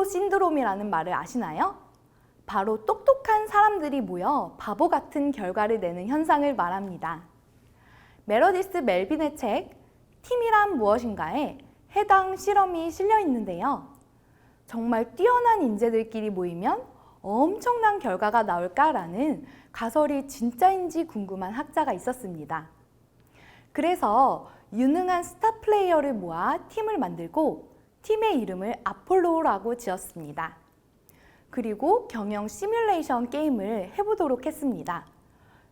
신드롬이라는 말을 아시나요? 바로 똑똑한 사람들이 모여 바보 같은 결과를 내는 현상을 말합니다. 메러디스 멜빈의 책 팀이란 무엇인가에 해당 실험이 실려 있는데요. 정말 뛰어난 인재들끼리 모이면 엄청난 결과가 나올까라는 가설이 진짜인지 궁금한 학자가 있었습니다. 그래서 유능한 스타 플레이어를 모아 팀을 만들고 팀의 이름을 아폴로라고 지었습니다. 그리고 경영 시뮬레이션 게임을 해보도록 했습니다.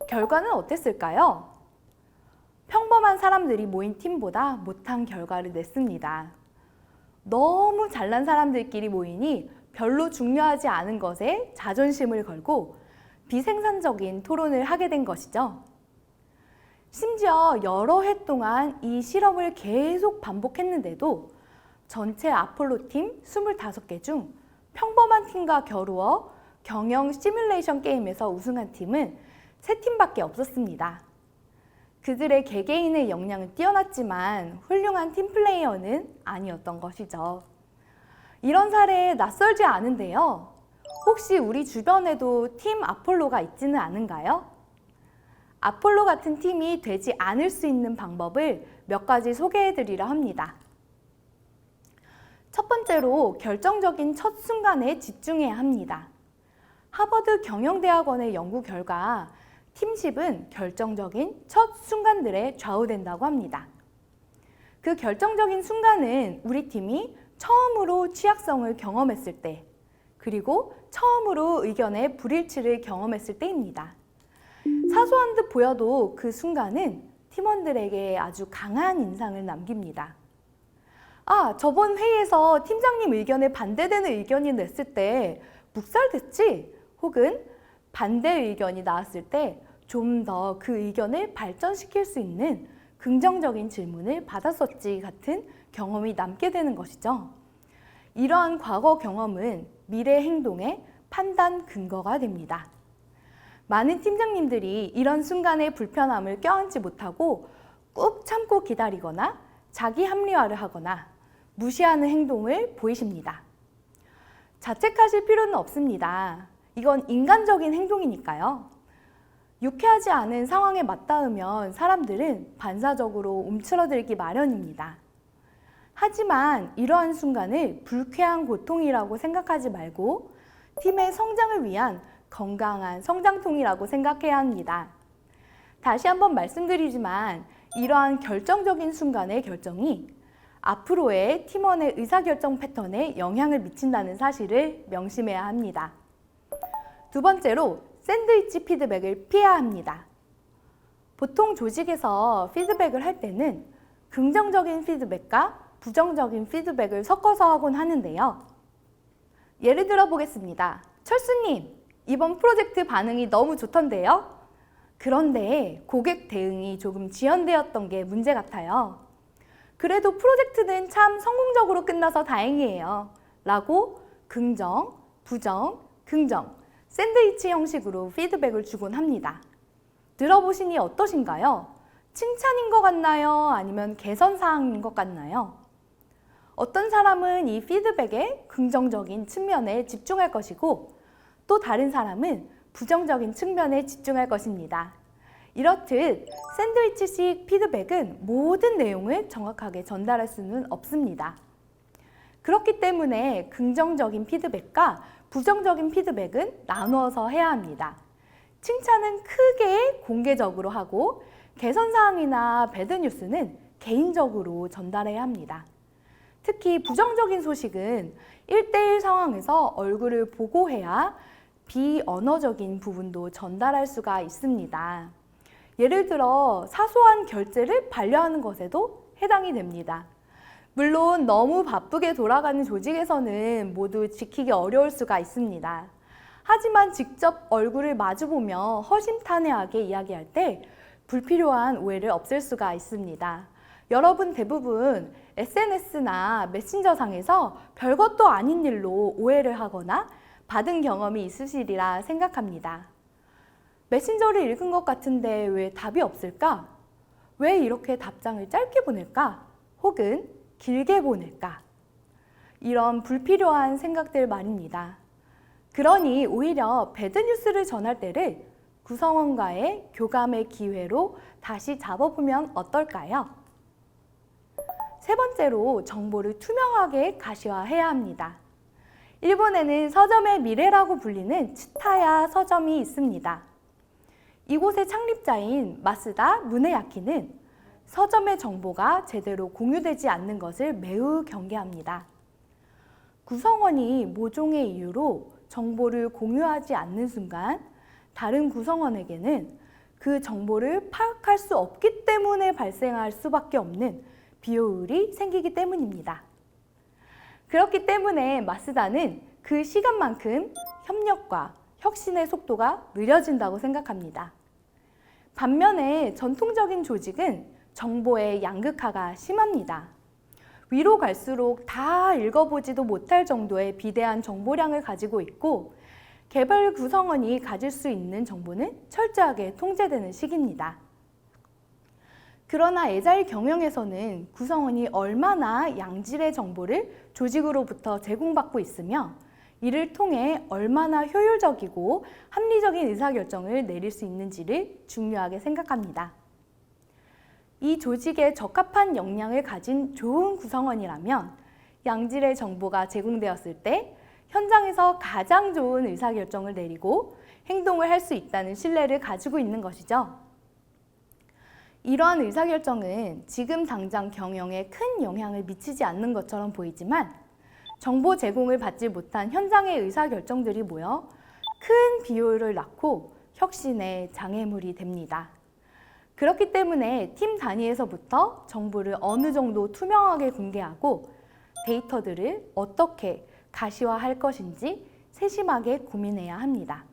결과는 어땠을까요? 평범한 사람들이 모인 팀보다 못한 결과를 냈습니다. 너무 잘난 사람들끼리 모이니 별로 중요하지 않은 것에 자존심을 걸고 비생산적인 토론을 하게 된 것이죠. 심지어 여러 해 동안 이 실험을 계속 반복했는데도 전체 아폴로 팀 25개 중 평범한 팀과 겨루어 경영 시뮬레이션 게임에서 우승한 팀은 3팀밖에 없었습니다. 그들의 개개인의 역량은 뛰어났지만 훌륭한 팀 플레이어는 아니었던 것이죠. 이런 사례 낯설지 않은데요. 혹시 우리 주변에도 팀 아폴로가 있지는 않은가요? 아폴로 같은 팀이 되지 않을 수 있는 방법을 몇 가지 소개해드리려 합니다. 첫 번째로 결정적인 첫 순간에 집중해야 합니다. 하버드 경영대학원의 연구 결과 팀십은 결정적인 첫 순간들에 좌우된다고 합니다. 그 결정적인 순간은 우리 팀이 처음으로 취약성을 경험했을 때, 그리고 처음으로 의견의 불일치를 경험했을 때입니다. 사소한 듯 보여도 그 순간은 팀원들에게 아주 강한 인상을 남깁니다. 저번 회의에서 팀장님 의견에 반대되는 의견이 냈을 때 묵살됐지? 혹은 반대 의견이 나왔을 때 좀 더 그 의견을 발전시킬 수 있는 긍정적인 질문을 받았었지 같은 경험이 남게 되는 것이죠. 이러한 과거 경험은 미래 행동의 판단 근거가 됩니다. 많은 팀장님들이 이런 순간의 불편함을 껴안지 못하고 꾹 참고 기다리거나 자기 합리화를 하거나 무시하는 행동을 보이십니다. 자책하실 필요는 없습니다. 이건 인간적인 행동이니까요. 유쾌하지 않은 상황에 맞닿으면 사람들은 반사적으로 움츠러들기 마련입니다. 하지만 이러한 순간을 불쾌한 고통이라고 생각하지 말고 팀의 성장을 위한 건강한 성장통이라고 생각해야 합니다. 다시 한번 말씀드리지만 이러한 결정적인 순간의 결정이 앞으로의 팀원의 의사결정 패턴에 영향을 미친다는 사실을 명심해야 합니다. 두 번째로 샌드위치 피드백을 피해야 합니다. 보통 조직에서 피드백을 할 때는 긍정적인 피드백과 부정적인 피드백을 섞어서 하곤 하는데요. 예를 들어 보겠습니다. 철수님, 이번 프로젝트 반응이 너무 좋던데요? 그런데 고객 대응이 조금 지연되었던 게 문제 같아요. 그래도 프로젝트는 참 성공적으로 끝나서 다행이에요. 라고 긍정, 부정, 긍정, 샌드위치 형식으로 피드백을 주곤 합니다. 들어보시니 어떠신가요? 칭찬인 것 같나요? 아니면 개선 사항인 것 같나요? 어떤 사람은 이 피드백의 긍정적인 측면에 집중할 것이고 또 다른 사람은 부정적인 측면에 집중할 것입니다. 이렇듯 샌드위치식 피드백은 모든 내용을 정확하게 전달할 수는 없습니다. 그렇기 때문에 긍정적인 피드백과 부정적인 피드백은 나누어서 해야 합니다. 칭찬은 크게 공개적으로 하고 개선사항이나 배드뉴스는 개인적으로 전달해야 합니다. 특히 부정적인 소식은 1대1 상황에서 얼굴을 보고 해야 비언어적인 부분도 전달할 수가 있습니다. 예를 들어 사소한 결제를 반려하는 것에도 해당이 됩니다. 물론 너무 바쁘게 돌아가는 조직에서는 모두 지키기 어려울 수가 있습니다. 하지만 직접 얼굴을 마주보며 허심탄회하게 이야기할 때 불필요한 오해를 없앨 수가 있습니다. 여러분 대부분 SNS나 메신저상에서 별것도 아닌 일로 오해를 하거나 받은 경험이 있으시리라 생각합니다. 메신저를 읽은 것 같은데 왜 답이 없을까? 왜 이렇게 답장을 짧게 보낼까? 혹은 길게 보낼까? 이런 불필요한 생각들 말입니다. 그러니 오히려 배드뉴스를 전할 때를 구성원과의 교감의 기회로 다시 잡아보면 어떨까요? 세 번째로 정보를 투명하게 가시화해야 합니다. 일본에는 서점의 미래라고 불리는 츠타야 서점이 있습니다. 이곳의 창립자인 마스다 무네야키는 서점의 정보가 제대로 공유되지 않는 것을 매우 경계합니다. 구성원이 모종의 이유로 정보를 공유하지 않는 순간 다른 구성원에게는 그 정보를 파악할 수 없기 때문에 발생할 수밖에 없는 비효율이 생기기 때문입니다. 그렇기 때문에 마스다는 그 시간만큼 협력과 혁신의 속도가 느려진다고 생각합니다. 반면에 전통적인 조직은 정보의 양극화가 심합니다. 위로 갈수록 다 읽어보지도 못할 정도의 비대한 정보량을 가지고 있고 개발 구성원이 가질 수 있는 정보는 철저하게 통제되는 시기입니다. 그러나 애자일 경영에서는 구성원이 얼마나 양질의 정보를 조직으로부터 제공받고 있으며 이를 통해 얼마나 효율적이고 합리적인 의사결정을 내릴 수 있는지를 중요하게 생각합니다. 이 조직에 적합한 역량을 가진 좋은 구성원이라면 양질의 정보가 제공되었을 때 현장에서 가장 좋은 의사결정을 내리고 행동을 할 수 있다는 신뢰를 가지고 있는 것이죠. 이러한 의사결정은 지금 당장 경영에 큰 영향을 미치지 않는 것처럼 보이지만 정보 제공을 받지 못한 현장의 의사결정들이 모여 큰 비효율을 낳고 혁신의 장애물이 됩니다. 그렇기 때문에 팀 단위에서부터 정보를 어느 정도 투명하게 공개하고 데이터들을 어떻게 가시화할 것인지 세심하게 고민해야 합니다.